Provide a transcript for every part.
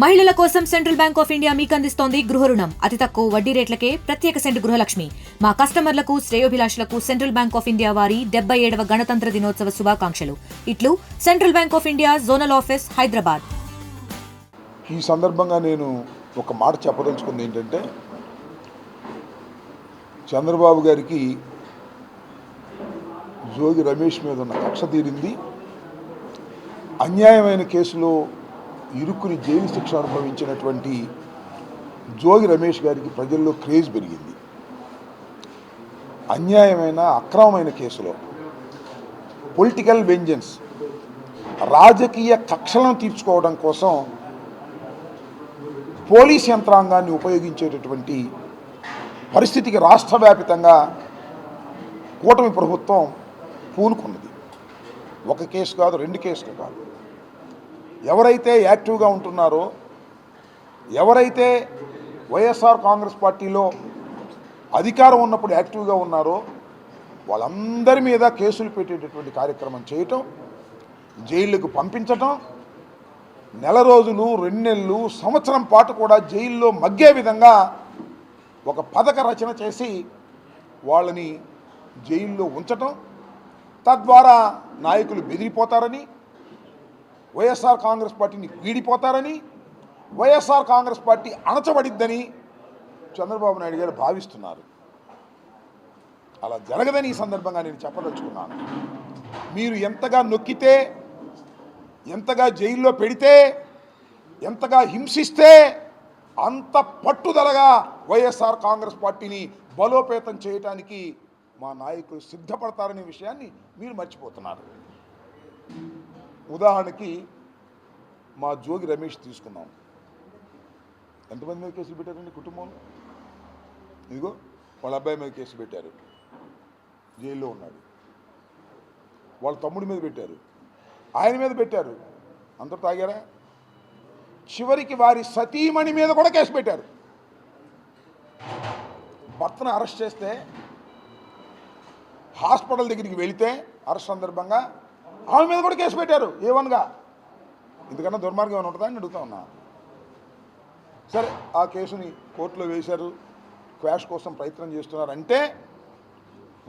మహిళల కోసం central bank of India మీకు అందిస్తోంది గృహ రుణం. అతి తక్కువ వడ్డీ రేట్లకే ప్రత్యేక సెంటు గృహలక్ష్మి. మా కస్టమర్లకు, శ్రేయోభిలాషులకు సెంట్రల్ బ్యాంక్ ఆఫ్ ఇండియా వారి 77వ గణతంత్ర దినోత్సవ శుభాకాంక్షలు. ఇట్లు central bank of India zonal office, Hyderabad. ఈ సందర్భంగా నేను ఒక మాట చెప్పదలుచుకుంది ఏంటంటే, చంద్రబాబు గారికి జోగి రమేష్ మీద ఉన్న కక్ష తీరింది. అన్యాయమైన కేసులో ఇరుక్కుని జైలు శిక్ష అనుభవించినటువంటి జోగి రమేష్ గారికి ప్రజల్లో క్రేజ్ పెరిగింది. అన్యాయమైన అక్రమమైన కేసులో పొలిటికల్ వెంజెన్స్, రాజకీయ కక్షలను తీర్చుకోవడం కోసం పోలీస్ యంత్రాంగాన్ని ఉపయోగించేటటువంటి పరిస్థితికి రాష్ట్ర వ్యాపితంగా కూటమి ప్రభుత్వం పూనుకున్నది. ఒక కేసు కాదు, 2 కేసులు కాదు. ఎవరైతే యాక్టివ్గా ఉంటున్నారో, ఎవరైతే వైఎస్ఆర్ కాంగ్రెస్ పార్టీలో అధికారం ఉన్నప్పుడు యాక్టివ్గా ఉన్నారో వాళ్ళందరి మీద కేసులు పెట్టేటటువంటి కార్యక్రమం చేయటం, జైళ్ళకు పంపించటం, నెల రోజులు, 2 నెలలు, సంవత్సరం పాటు కూడా జైల్లో మగ్గే విధంగా ఒక పథక రచన చేసి వాళ్ళని జైల్లో ఉంచటం, తద్వారా నాయకులు బెదిరిపోతారని, వైఎస్ఆర్ కాంగ్రెస్ పార్టీని వీడిపోతారని, వైఎస్ఆర్ కాంగ్రెస్ పార్టీ అణచబడిద్దని చంద్రబాబు నాయుడు గారు భావిస్తున్నారు. అలా జరగదని ఈ సందర్భంగా నేను చెప్పదలుచుకున్నాను. మీరు ఎంతగా నొక్కితే, ఎంతగా జైల్లో పెడితే, ఎంతగా హింసిస్తే అంత పట్టుదలగా వైఎస్ఆర్ కాంగ్రెస్ పార్టీని బలోపేతం చేయడానికి మా నాయకులు సిద్ధపడతారనే విషయాన్ని మీరు మర్చిపోతున్నారు. ఉదాహరణకి మా జోగి రమేష్ తీసుకున్నాం. ఎంతమంది మీద కేసులు పెట్టారండి కుటుంబంలో? ఇదిగో వాళ్ళ అబ్బాయి మీద కేసు పెట్టారు, జైల్లో ఉన్నాడు. వాళ్ళ తమ్ముడి మీద పెట్టారు, ఆయన మీద పెట్టారు, అందరూ తాగారా? చివరికి వారి సతీమణి మీద కూడా కేసు పెట్టారు. భర్తను అరెస్ట్ చేస్తే హాస్పిటల్ దగ్గరికి వెళితే అరెస్ట్ సందర్భంగా ఆమె మీద కూడా కేసు పెట్టారు A1గా. ఎందుకన్నా దుర్మార్గం ఏమైనా ఉంటుందా అని అడుగుతా ఉన్నా. సరే, ఆ కేసుని కోర్టులో వేశారు, క్వాష్ కోసం ప్రయత్నం చేస్తున్నారు. అంటే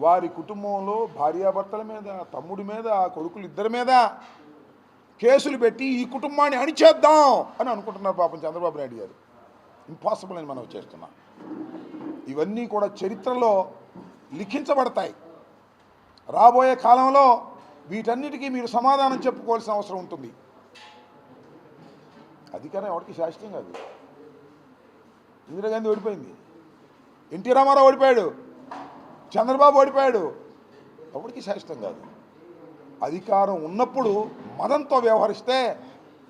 వారి కుటుంబంలో భార్యాభర్తల మీద, తమ్ముడి మీద, కొడుకులు ఇద్దరి మీద కేసులు పెట్టి ఈ కుటుంబాన్ని అణిచేద్దాం అని అనుకుంటున్నారు పాపం చంద్రబాబు నాయుడు గారు. ఇంపాసిబుల్ అని మనం చేస్తున్నాం. ఇవన్నీ కూడా చరిత్రలో లిఖించబడతాయి. రాబోయే కాలంలో వీటన్నిటికీ మీరు సమాధానం చెప్పుకోవాల్సిన అవసరం ఉంటుంది. అధికారం ఎవరికి శాశ్వతం కాదు. ఇందిరాగాంధీ ఓడిపోయింది, ఎన్టీ రామారావు ఓడిపోయాడు, చంద్రబాబు ఓడిపోయాడు. ఎవరికి శాశ్వతం కాదు. అధికారం ఉన్నప్పుడు మదంతో వ్యవహరిస్తే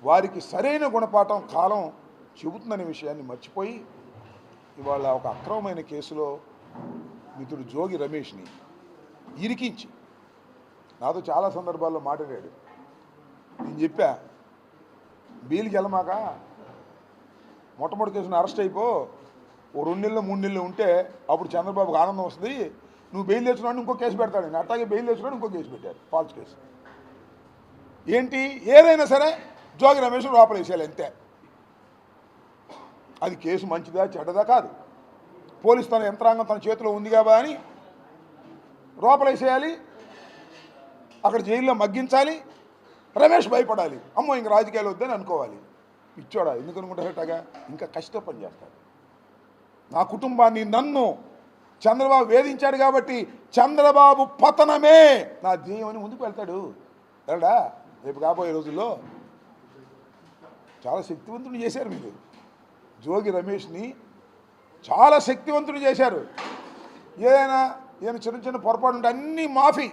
వారికి సరైన గుణపాఠం కాలం చెబుతుందనే విషయాన్ని మర్చిపోయి ఇవాళ ఒక అక్రమమైన కేసులో మిత్రుడు జోగి రమేష్ని ఇరికించి నాతో చాలా సందర్భాల్లో మాట్లాడాడు. నేను చెప్పా, బెయిల్కి వెళ్ళమాక, మొట్టమొదటి కేసుని అరెస్ట్ అయిపో, ఓ 2 నెలలు 3 నెలలు ఉంటే అప్పుడు చంద్రబాబుకి ఆనందం వస్తుంది. నువ్వు బెయిల్ తెచ్చుకున్నాడు ఇంకో కేసు పెడతాడు. నేను అట్లాగే బెయిల్ తెచ్చుకున్నాడు ఇంకో కేసు పెట్టారు, ఫాల్స్ కేసు. ఏంటి, ఏదైనా సరే జోగి రమేష్ లోపల వేసేయాలి అంతే. అది కేసు మంచిదా చెడ్డదా కాదు, పోలీసు తన యంత్రాంగం తన చేతిలో ఉంది కాబట్టి అని లోపల వేసేయాలి, అక్కడ జైల్లో మగ్గించాలి. రమేష్ భయపడాలి, అమ్మో ఇంక రాజకీయాలు వద్దని అనుకోవాలి. ఇచ్చోడా ఎందుకు అనుకుంటారటగా? ఇంకా కష్టపని చేస్తాడు. నా కుటుంబాన్ని, నన్ను చంద్రబాబు వేధించాడు కాబట్టి చంద్రబాబు పతనమే నా ధ్యేయం అని ముందుకు వెళ్తాడు. వెళ్ళడా? రేపు కాబోయే రోజుల్లో చాలా శక్తివంతుడు చేశారు మీరు. జోగి రమేష్ని చాలా శక్తివంతుడు చేశారు. ఏదైనా చిన్న చిన్న పొరపాటు ఉంటే అన్నీ మాఫీ.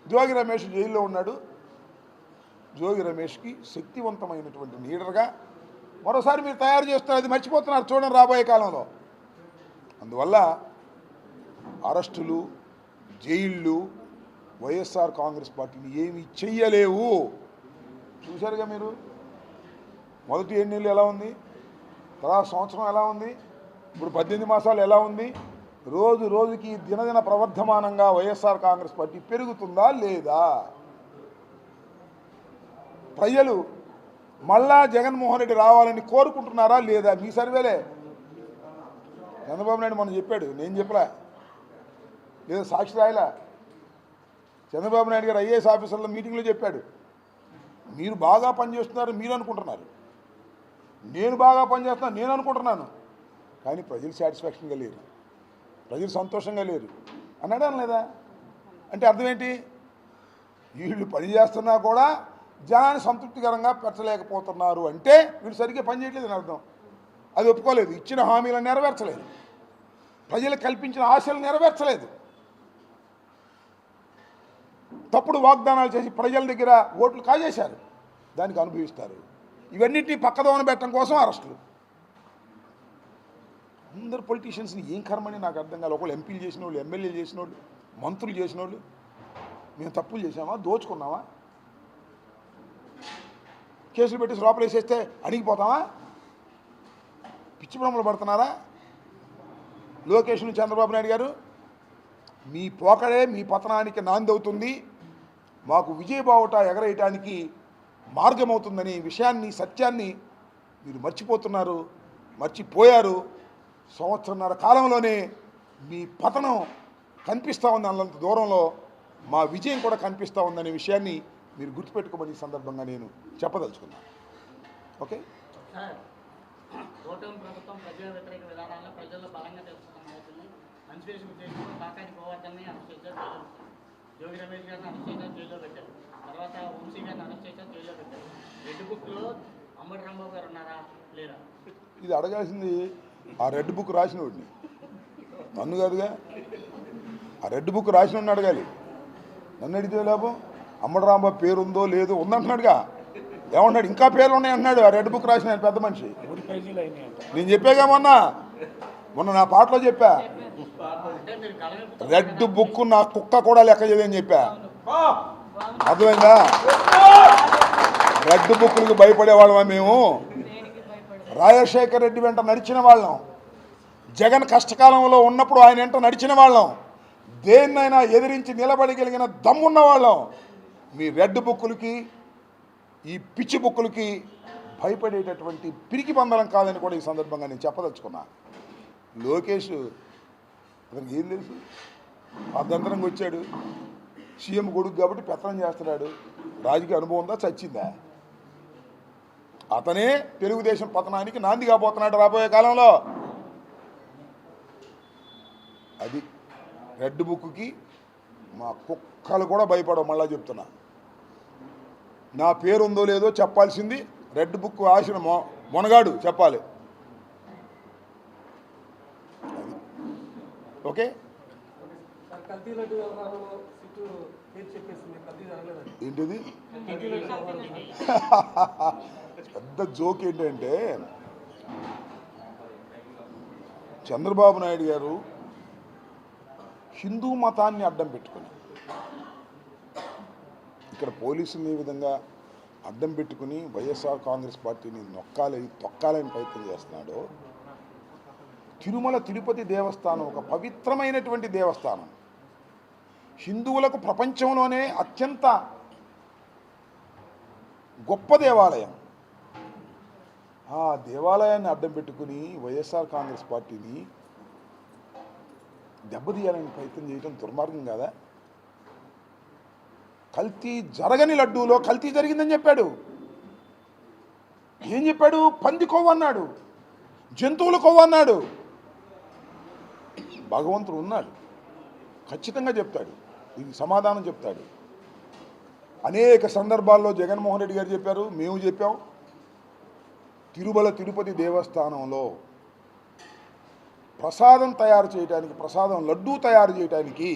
జోగి రమేష్ జైల్లో ఉన్నాడు. జోగి రమేష్కి శక్తివంతమైనటువంటి లీడర్గా మరోసారి మీరు తయారు చేస్తున్నారు. అది మర్చిపోతున్నారు చూడండి రాబోయే కాలంలో. అందువల్ల అరెస్టులు, జైళ్ళు వైఎస్ఆర్ కాంగ్రెస్ పార్టీని ఏమీ చెయ్యలేవు. చూశారుగా మీరు, మొదటి 7 నెలలు ఎలా ఉంది, తర్వాత సంవత్సరం ఎలా ఉంది, ఇప్పుడు 18 మాసాలు ఎలా ఉంది. రోజు రోజుకి దినదిన ప్రవర్ధమానంగా వైఎస్ఆర్ కాంగ్రెస్ పార్టీ పెరుగుతుందా లేదా? ప్రజలు మళ్ళా జగన్మోహన్ రెడ్డి రావాలని కోరుకుంటున్నారా లేదా? మీ సర్వేలే. చంద్రబాబు నాయుడు మొన్న చెప్పాడు, నేను చెప్పలే, లేదా సాక్షి రాయలా. చంద్రబాబు నాయుడు గారు ఐఏఎస్ ఆఫీసర్ల మీటింగ్లో చెప్పాడు, మీరు బాగా పనిచేస్తున్నారు మీరు అనుకుంటున్నారు, నేను బాగా పనిచేస్తున్నాను నేను అనుకుంటున్నాను, కానీ ప్రజలు సాటిస్ఫాక్షన్గా లేరు, ప్రజలు సంతోషంగా లేరు అన్నాడా లేదా? అంటే అర్థం ఏంటి? వీళ్ళు పని చేస్తున్నా కూడా జనాన్ని సంతృప్తికరంగా పెట్టలేకపోతున్నారు అంటే వీళ్ళు సరిగ్గా పని చేయట్లేదు అని అర్థం. అది ఒప్పుకోలేదు. ఇచ్చిన హామీలను నెరవేర్చలేదు, ప్రజలకు కల్పించిన ఆశలు నెరవేర్చలేదు, తప్పుడు వాగ్దానాలు చేసి ప్రజల దగ్గర ఓట్లు కాజేశారు, దానికి అనుభవిస్తారు. ఇవన్నిటినీ పక్కదోన పెట్టడం కోసం అరెస్టులు. అందరు పొలిటీషియన్స్ని ఏం కర్మని నాకు అర్థం కాదు. ఒకళ్ళు ఎంపీలు చేసిన వాళ్ళు, ఎమ్మెల్యేలు చేసిన వాళ్ళు, మంత్రులు చేసిన వాళ్ళు. మేము తప్పులు చేసామా? దోచుకున్నామా? కేసులు పెట్టి లోపల వేసేస్తే అణిగిపోతామా? పిచ్చి భ్రమలు పడుతున్నారా? లోకేష్ను చంద్రబాబు నాయుడు గారు, మీ పోకడే మీ పతనానికి నాందవుతుంది, మాకు విజయబావుట ఎగరేయటానికి మార్గమవుతుందని విషయాన్ని, సత్యాన్ని మీరు మర్చిపోతున్నారు, మర్చిపోయారు. సంవత్సరన్నర కాలంలోనే మీ పతనం కనిపిస్తూ ఉంది, అంత దూరంలో మా విజయం కూడా కనిపిస్తూ ఉందనే విషయాన్ని మీరు గుర్తుపెట్టుకోమని ఈ సందర్భంగా నేను చెప్పదలుచుకున్నాను. ఓకే. కూటమి ప్రభుత్వం ప్రజల వ్యతిరేక విధానాలను ప్రజల్లో బలంగా తెలుసుకున్న నాయకుల్ని అన్స్పేషన్ ఉద్దేశంతో కాకాని గోవర్ధన్ని అరెస్ట్ చేశారు. జోగి రమేష్ గారిని అరెస్ట్ చేశారు, జైల్లో పెట్టారు. తర్వాత వంశీ గారిని అరెస్ట్ చేశారు, జైల్లో పెట్టారు. రెడ్ బుక్లో అంబటి రాంబాబు గారు ఉన్నారా లేరా? ఇది అడగాల్సింది ఆ రెడ్ బుక్ రాసిన వాడిని, నన్ను కాదుగా. ఆ రెడ్ బుక్ రాసిన వాడిని అడగాలి, నన్ను అడిగితే లాభం. అంబటి రాంబాబు పేరు ఉందో లేదో ఉందంటున్నాడుగా. ఏమన్నాడు? ఇంకా పేర్లు ఉన్నాయి అంటున్నాడు ఆ రెడ్ బుక్ రాసిన పెద్ద మనిషి. నేను చెప్పాగా మొన్న నా పాటలో చెప్పా, రెడ్ బుక్ నా కుక్క కూడా లెక్క చేయదని చెప్పా. అర్థమైందా? రెడ్ బుక్లకు భయపడేవాళ్ళమా మేము? రాజశేఖర్ రెడ్డి వెంట నడిచిన వాళ్ళం, జగన్ కష్టకాలంలో ఉన్నప్పుడు ఆయన వెంట నడిచిన వాళ్ళం, దేన్నైనా ఎదిరించి నిలబడగలిగిన దమ్మున్న వాళ్ళం. మీ రెడ్ బుక్కులకి, ఈ పిచ్చి బుక్కులకి భయపడేటటువంటి పిరికి పందలం కాదని కూడా ఈ సందర్భంగా నేను చెప్పదలుచుకున్నా. లోకేష్ అతనికి ఏం తెలుసు? అర్ధంతరంగా వచ్చాడు, సీఎం కొడుకు కాబట్టి పెత్తనం చేస్తున్నాడు. రాజకీయ అనుభవం ఉందా? చచ్చిందా? అతనే తెలుగుదేశం పతనానికి నాంది కాబోతున్నాడు రాబోయే కాలంలో. అది రెడ్ బుక్కి మా కుక్కలు కూడా భయపడవు. మళ్ళా చెప్తున్నా, నా పేరు ఉందో లేదో చెప్పాల్సింది రెడ్ బుక్ రాసిన మొనగాడు చెప్పాలి. ఓకే. ఏంటిది? పెద్ద జోక్ ఏంటంటే, చంద్రబాబు నాయుడు గారు హిందూ మతాన్ని అడ్డం పెట్టుకుని ఇక్కడ పోలీసులు ఈ విధంగా అడ్డం పెట్టుకుని వైఎస్ఆర్ కాంగ్రెస్ పార్టీని తొక్కాలని ప్రయత్నం చేస్తున్నాడు. తిరుమల తిరుపతి దేవస్థానం ఒక పవిత్రమైనటువంటి దేవస్థానం, హిందువులకు ప్రపంచంలోనే అత్యంత గొప్ప దేవాలయం. ఆ దేవాలయాన్ని అడ్డం పెట్టుకుని వైఎస్ఆర్ కాంగ్రెస్ పార్టీని దెబ్బతీయాలని ప్రయత్నం చేయడం దుర్మార్గం కాదా? కల్తీ జరగని లడ్డూలో కల్తీ జరిగిందని చెప్పాడు. ఏం చెప్పాడు? పంది కొవ్వు అన్నాడు, జంతువుల కొవ్వు అన్నాడు. భగవంతుడు ఉన్నాడు, ఖచ్చితంగా చెప్తాడు, దీనికి సమాధానం చెప్తాడు. అనేక సందర్భాల్లో జగన్మోహన్ రెడ్డి గారు చెప్పారు, మేము చెప్పాం. తిరుమల తిరుపతి దేవస్థానంలో ప్రసాదం తయారు చేయడానికి, ప్రసాదం లడ్డూ తయారు చేయడానికి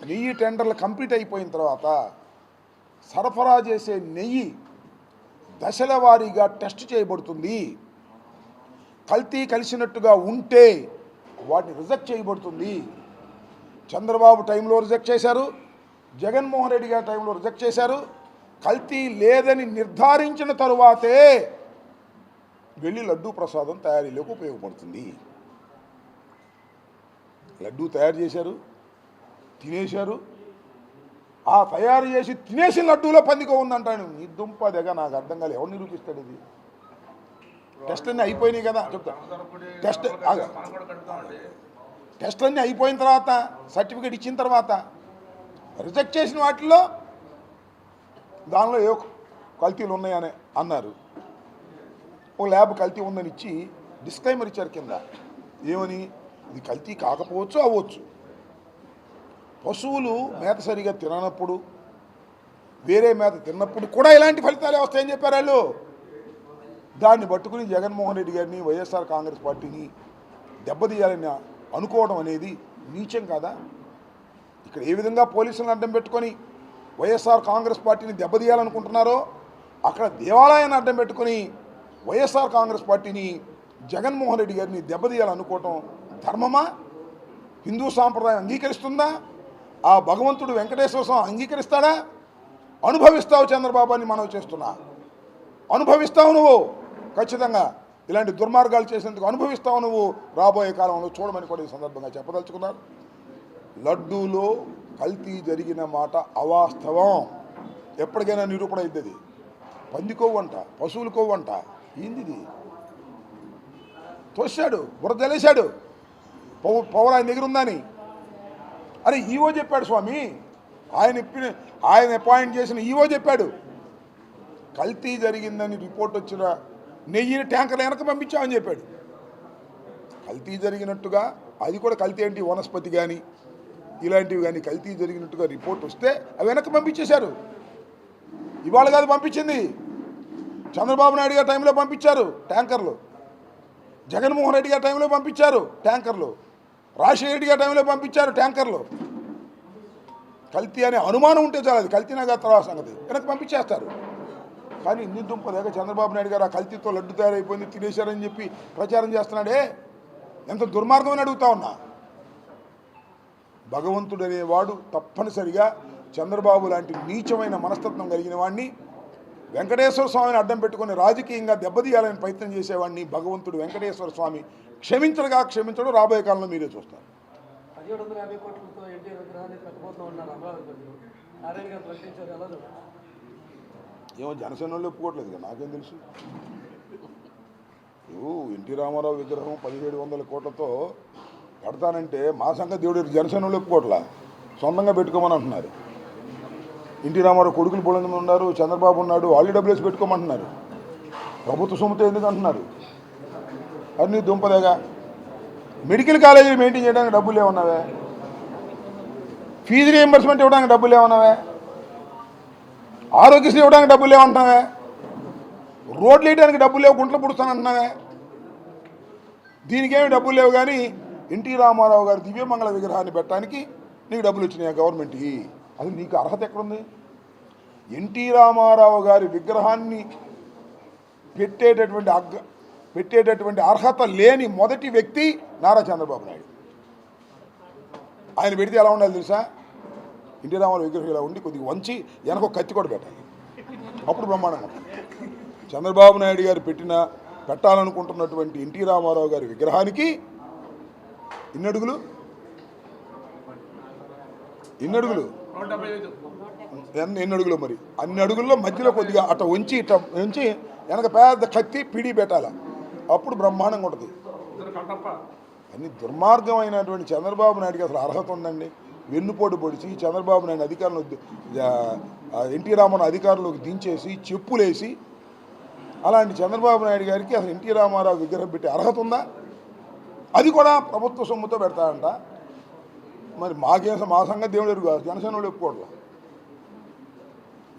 నెయ్యి టెండర్లు కంప్లీట్ అయిపోయిన తర్వాత సరఫరా చేసే నెయ్యి దశల వారీగా టెస్ట్ చేయబడుతుంది. కల్తీ కలిసినట్టుగా ఉంటే వాటిని రిజెక్ట్ చేయబడుతుంది. చంద్రబాబు టైంలో రిజెక్ట్ చేశారు, జగన్మోహన్ రెడ్డి గారి టైంలో రిజెక్ట్ చేశారు. కల్తీ లేదని నిర్ధారించిన తరువాతే వెళ్ళి లడ్డూ ప్రసాదం తయారీలోకి ఉపయోగపడుతుంది. లడ్డూ తయారు చేశారు, తినేశారు, ఆ తయారు చేసి తినేసిన లడ్డూలో పందికో ఉందంటాను. నీ దుంప దగ్గర నాకు అర్థం కాలేదు. ఎవరు నిరూపిస్తాడు ఇది? టెస్ట్ అన్నీ అయిపోయినాయి కదా, చెప్తా. టెస్ట్ అన్నీ అయిపోయిన తర్వాత, సర్టిఫికేట్ ఇచ్చిన తర్వాత రిజెక్ట్ చేసిన వాటిల్లో దానిలో ఏ కల్తీలు ఉన్నాయని అన్నారు. ఓ ల్యాబ్ కల్తీ ఉందని ఇచ్చి డిస్క్లైమర్ ఇచ్చారు కింద. ఏమని? ఇది కల్తీ కాకపోవచ్చు, అవ్వచ్చు. పశువులు మేత సరిగా తిననప్పుడు, వేరే మేత తిన్నప్పుడు కూడా ఇలాంటి ఫలితాలే వస్తాయని చెప్పారు వాళ్ళు. దాన్ని పట్టుకుని జగన్మోహన్ రెడ్డి గారిని, వైఎస్ఆర్ కాంగ్రెస్ పార్టీని దెబ్బతీయాలని అనుకోవడం అనేది నీచం కాదా? ఇక్కడ ఏ విధంగా పోలీసులను అడ్డం పెట్టుకొని వైఎస్ఆర్ కాంగ్రెస్ పార్టీని దెబ్బతీయాలనుకుంటున్నారో, అక్కడ దేవాలయాన్ని అడ్డం పెట్టుకొని వైఎస్ఆర్ కాంగ్రెస్ పార్టీని, జగన్మోహన్ రెడ్డి గారిని దెబ్బతీయాలనుకోవటం ధర్మమా? హిందూ సాంప్రదాయం అంగీకరిస్తుందా? ఆ భగవంతుడు వెంకటేశ్వర స్వామి అంగీకరిస్తాడా? అనుభవిస్తావు చంద్రబాబు అని మనవి చేస్తున్నా. అనుభవిస్తావు నువ్వు, ఖచ్చితంగా ఇలాంటి దుర్మార్గాలు చేసేందుకు అనుభవిస్తావు నువ్వు రాబోయే కాలంలో, చూడమని కూడా ఈ సందర్భంగా చెప్పదలుచుకున్నారు. లడ్డూలో కల్తీ జరిగిన మాట అవాస్తవం. ఎప్పటికైనా నిరూపణ అవుతుంది. పంది కొవ్వంట, పశువుల కొవ్వంట, ఏంది? తోసాడు, బురద జలేశాడు. పవర్ ఆయన దగ్గర ఉందని. అరే ఈవో చెప్పాడు స్వామి, ఆయన అపాయింట్ చేసిన ఈవో చెప్పాడు. కల్తీ జరిగిందని రిపోర్ట్ వచ్చిన నెయ్యిని ట్యాంకర్లు వెనక పంపించామని చెప్పాడు. కల్తీ జరిగినట్టుగా, అది కూడా కల్తీ ఏంటి, వనస్పతి కానీ ఇలాంటివి కానీ కల్తీ జరిగినట్టుగా రిపోర్ట్ వస్తే అవి వెనక్కి పంపించేశారు. ఇవాళ కాదు పంపించింది, చంద్రబాబు నాయుడు గారి టైంలో పంపించారు ట్యాంకర్లు, జగన్మోహన్ రెడ్డి గారి టైంలో పంపించారు ట్యాంకర్లు, రాజశేఖర రెడ్డి గారి టైంలో పంపించారు ట్యాంకర్లు. కల్తీ అనే అనుమానం ఉంటే చాలు, అది కల్తీనా తర్వాత సంగతి, వెనక్కి పంపించేస్తారు. కానీ ఇన్ని దుంపలేక చంద్రబాబు నాయుడు గారు ఆ కల్తీతో లడ్డు తయారైపోయింది, తినేశారని చెప్పి ప్రచారం చేస్తున్నాడే, ఎంత దుర్మార్గం అని అడుగుతా ఉన్నా. భగవంతుడు అనేవాడు తప్పనిసరిగా చంద్రబాబు లాంటి నీచమైన మనస్తత్వం కలిగిన వాడిని, వెంకటేశ్వర స్వామిని అడ్డం పెట్టుకుని రాజకీయంగా దెబ్బతీయాలని ప్రయత్నం చేసేవాడిని భగవంతుడు వెంకటేశ్వర స్వామి క్షమించడు. రాబోయే కాలంలో మీరే చూస్తారు. 1750 కోట్లతో ఎన్టీఆర్ విగ్రహాన్ని కట్టబోతూ ఉన్నారు అమరావతిలో. నారాయణ గారు ప్రకటించారు, ఎలా చూస్తారు? ఏమో జనసేన వాళ్ళు ఒప్పుకోవట్లేదు కదా, నాకేం తెలుసు. ఎన్టీ రామారావు విగ్రహం 1700 కోట్లతో కడతానంటే మా సంగతి దేవుడు జనసేన వాళ్ళు ఒప్పుకోవట్లా, సొంతంగా పెట్టుకోమని అంటున్నారు. ఎన్టీ రామారావు కొడుకులు బోళంగా ఉన్నారు, చంద్రబాబు ఉన్నాడు, వాళ్ళు డబ్బులు వేసి పెట్టుకోమంటున్నారు. ప్రభుత్వ సొమ్ముతో ఎందుకు అంటున్నారు? అన్నీ దుంపదేగా. మెడికల్ కాలేజీలు మెయింటైన్ చేయడానికి డబ్బులు ఏమన్నావే? ఫీజు రీఎంబర్స్మెంట్ ఇవ్వడానికి డబ్బులు ఏమన్నావే? ఆరోగ్యశ్రీ ఇవ్వడానికి డబ్బులు ఏమంటున్నావే? రోడ్లు వేయడానికి డబ్బులు లేవు, గుంటలు పుడుస్తానంటున్నావే. దీనికేమి డబ్బులు లేవు, కానీ ఎన్టీ రామారావు గారి దివ్యమంగళ విగ్రహాన్ని పెట్టడానికి నీకు డబ్బులు వచ్చినాయి గవర్నమెంట్కి. అది నీకు అర్హత ఎక్కడుంది? ఎన్టీ రామారావు గారి విగ్రహాన్ని పెట్టేటటువంటి అర్హత లేని మొదటి వ్యక్తి నారా చంద్రబాబు నాయుడు. ఆయన పెడితే ఎలా ఉండాలి తెలుసా? ఎన్టీ రామారావు విగ్రహం ఇలా ఉండి కొద్దిగా వంచి వెనక ఒక కత్తి కూడా పెట్టాలి, అప్పుడు బ్రహ్మాండంగా ఉంటుంది. చంద్రబాబు నాయుడు గారు పెట్టాలనుకుంటున్నటువంటి ఎన్టీ రామారావు గారి విగ్రహానికి ఎన్ని అడుగులు ఎన్ని అడుగులు మరి అన్ని అడుగుల్లో మధ్యలో కొద్దిగా అట్ట ఉంచి వెనక పెద్ద కత్తి పిడి పెట్టాలి, అప్పుడు బ్రహ్మాండంగా ఉంటుంది. అన్ని దుర్మార్గమైనటువంటి చంద్రబాబు నాయుడికి అసలు అర్హత ఉందండి? వెన్నుపోటు పొడిచి చంద్రబాబు నాయుడు అధికారంలో ఎన్టీ రామారావు అధికారంలోకి దించేసి చెప్పులేసి, అలాంటి చంద్రబాబు నాయుడు గారికి అసలు ఎన్టీ రామారావు విగ్రహం పెట్టే అర్హత ఉందా? అది కూడా ప్రభుత్వ సొమ్ముతో పెడతాడంట. మరి మా సంగతి దేవుడు ఎరుగు. జనసేన వాళ్ళు ఒప్పుకోవట్లా.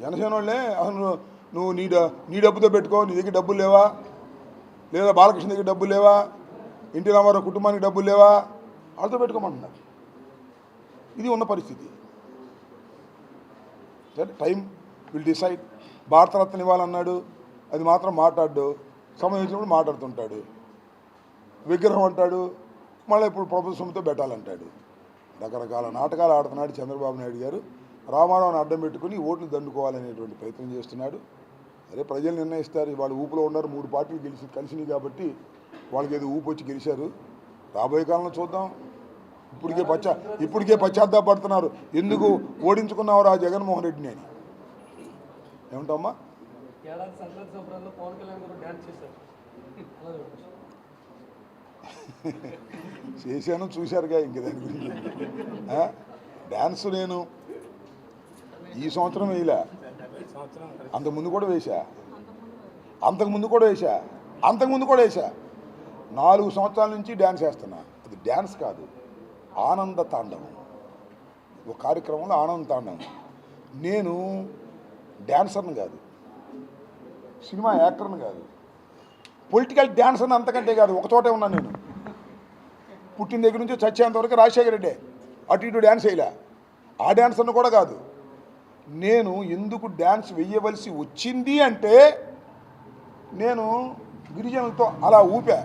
జనసేన వాళ్ళే అసలు నువ్వు నీ డబ్బుతో పెట్టుకో, నీ దగ్గర డబ్బులు లేవా, లేదా బాలకృష్ణ దగ్గర డబ్బులు లేవా, ఎన్టీ రామారావు కుటుంబానికి డబ్బులు లేవా, వాళ్ళతో పెట్టుకోమంటున్నారు. ఇది ఉన్న పరిస్థితి. సరే, టైం విల్ డిసైడ్. భారతరత్న ఇవ్వాలన్నాడు, అది మాత్రం మాట్లాడు, సమయం వచ్చినప్పుడు మాట్లాడుతుంటాడు. విగ్రహం అంటాడు, మళ్ళీ ఇప్పుడు ప్రభుత్వంతో పెట్టాలంటాడు. రకరకాల నాటకాలు ఆడుతున్నాడు చంద్రబాబు నాయుడు గారు. రామారావుని అడ్డం పెట్టుకుని ఓట్లు దండుకోవాలనేటువంటి ప్రయత్నం చేస్తున్నాడు. అదే ప్రజలు నిర్ణయిస్తారు. వాళ్ళు ఊపులో ఉన్నారు, 3 పార్టీలు కలిసినాయి కాబట్టి వాళ్ళకి ఏదో ఊపు వచ్చి గెలిచారు. రాబోయే కాలంలో చూద్దాం. ఇప్పటికే పశ్చాత్తాపడుతున్నారు, ఎందుకు ఓడించుకున్నావు ఆ జగన్మోహన్ రెడ్డిని అని. ఏమంటావమ్మా? ఏడాది సంక్రాంతి సంబరాల్లో పవన్ కళ్యాణ్ గారు డ్యాన్స్ చేశారు. చేశాను, చూశారుగా ఇంక దాని గురించి. డ్యాన్స్ నేను ఈ సంవత్సరం వేయలే, అంతకుముందు కూడా వేసా, 4 సంవత్సరాల నుంచి డ్యాన్స్ వేస్తున్నా. అది డ్యాన్స్ కాదు, ఆనంద తాండవం. ఒక కార్యక్రమంలో ఆనంద తాండవం. నేను డ్యాన్సర్ని కాదు, సినిమా యాక్టర్ని కాదు, పొలిటికల్ డ్యాన్సర్ని అంతకంటే కాదు. ఒక చోటే ఉన్నాను నేను. పుట్టిన దగ్గర నుంచి చచ్చేంత వరకు రాజశేఖర రెడ్డి అటు ఇటు డ్యాన్స్ వేయలే. ఆ డ్యాన్సర్ని కూడా కాదు. నేను ఎందుకు డ్యాన్స్ వేయవలసి వచ్చింది అంటే, నేను గిరిజనులతో అలా ఊపా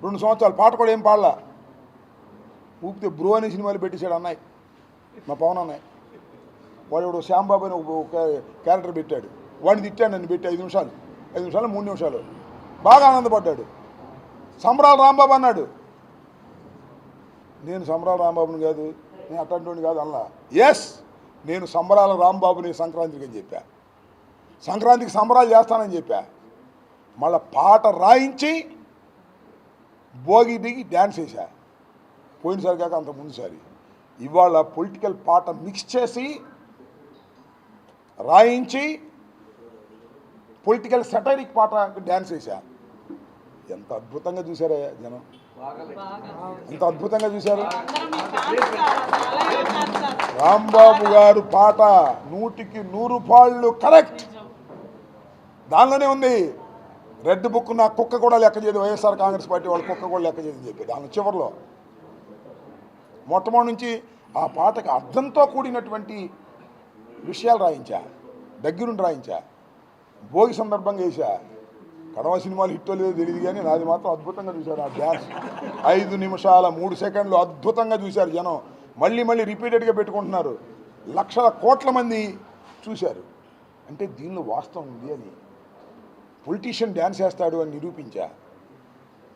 2 సంవత్సరాలు. పాట కూడా ఏం పాడలా. ఊపితే బ్రో అనే సినిమాలు పెట్టేశాడు అన్నయ్య, మా పవన్ అన్నయ్య. వాడు శ్యాంబాబు అని ఒక క్యారెక్టర్ పెట్టాడు. వాడిని తిట్టాను, నన్ను పెట్టి 5 నిమిషాలు 3 నిమిషాలు. బాగా ఆనందపడ్డాడు. సంబరాల రాంబాబు అన్నాడు. నేను సంబరాల రాంబాబుని కాదు, నేను అట్లాంటి కాదు అన్నా. ఎస్, నేను సంబరాల రాంబాబుని సంక్రాంతికి అని చెప్పా. సంక్రాంతికి సంబరాలు చేస్తానని చెప్పా. మళ్ళీ పాట రాయించి భోగి దిగి డ్యాన్స్ వేసా. పోయినసారి కాక అంత ముందుసారి. ఇవాళ పొలిటికల్ పాట మిక్స్ చేసి రాయించి పొలిటికల్ సెటైరిక్ పాట డ్యాన్స్ వేసా. ఎంత అద్భుతంగా చూశారా జనం, ఎంత అద్భుతంగా చూశారు. రాంబాబు గారు పాట 100కి 100 పాళ్ళు కరెక్ట్. దానిలోనే ఉంది. రెడ్ బుక్ నా కుక్క కూడా లెక్క చేయదు, వైఎస్ఆర్ కాంగ్రెస్ పార్టీ వాళ్ళ కుక్క కూడా లెక్క చేయదని చెప్పి దాని చివరిలో మొట్టమొదటి నుంచి ఆ పాటకు అర్థంతో కూడినటువంటి విషయాలు రాయించా, దగ్గరుండి రాయించా. భోగి సందర్భంగా వేసా. కడవ సినిమాలు హిట్టో లేదో తెలియదు కానీ నాది మాత్రం అద్భుతంగా చూశారు. ఆ డ్యాన్స్ 5 నిమిషాల 3 సెకండ్లు అద్భుతంగా చూశారు జనం. మళ్ళీ రిపీటెడ్గా పెట్టుకుంటున్నారు. లక్షల కోట్ల మంది చూశారు. అంటే దీనిలో వాస్తవం ఉంది అని. పొలిటీషియన్ డ్యాన్స్ వేస్తాడు అని నిరూపించా.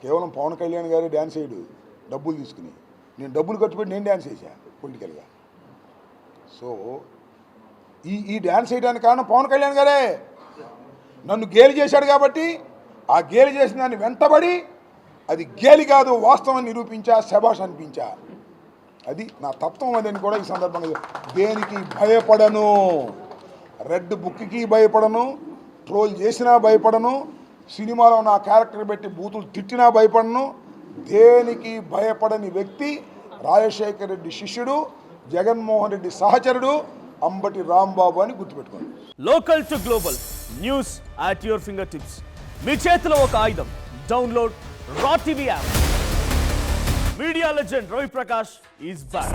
కేవలం పవన్ కళ్యాణ్ గారే డ్యాన్స్ వేయడు డబ్బులు తీసుకుని. నేను డబ్బులు ఖర్చు పెట్టి నేను డ్యాన్స్ వేసా పొలిటికల్గా. సో ఈ డ్యాన్స్ వేయడానికి కారణం పవన్ కళ్యాణ్ గారే. నన్ను గేలి చేశాడు కాబట్టి ఆ గేలి చేసిన దాన్ని వెంటబడి అది గేలి కాదు వాస్తవం నిరూపించా, శభాష్ అనిపించా. అది నా తత్వం అదని కూడా ఈ సందర్భంగా. దేనికి భయపడను, రెడ్ బుక్కి భయపడను, ట్రోల్ చేసినా భయపడను, సినిమాలో నా క్యారెక్టర్ పెట్టి బూతులు తిట్టినా భయపడను. దేనికి భయపడని వ్యక్తి రాజశేఖర రెడ్డి శిష్యుడు, జగన్మోహన్ రెడ్డి సహచరుడు అంబటి రాంబాబు అని గుర్తుపెట్టుకోండి. Local to global news at your finger tips. మీ చేతిలో ఒక ఆయుధం. Download Raa TV app. Media legend Ravi Prakash is back.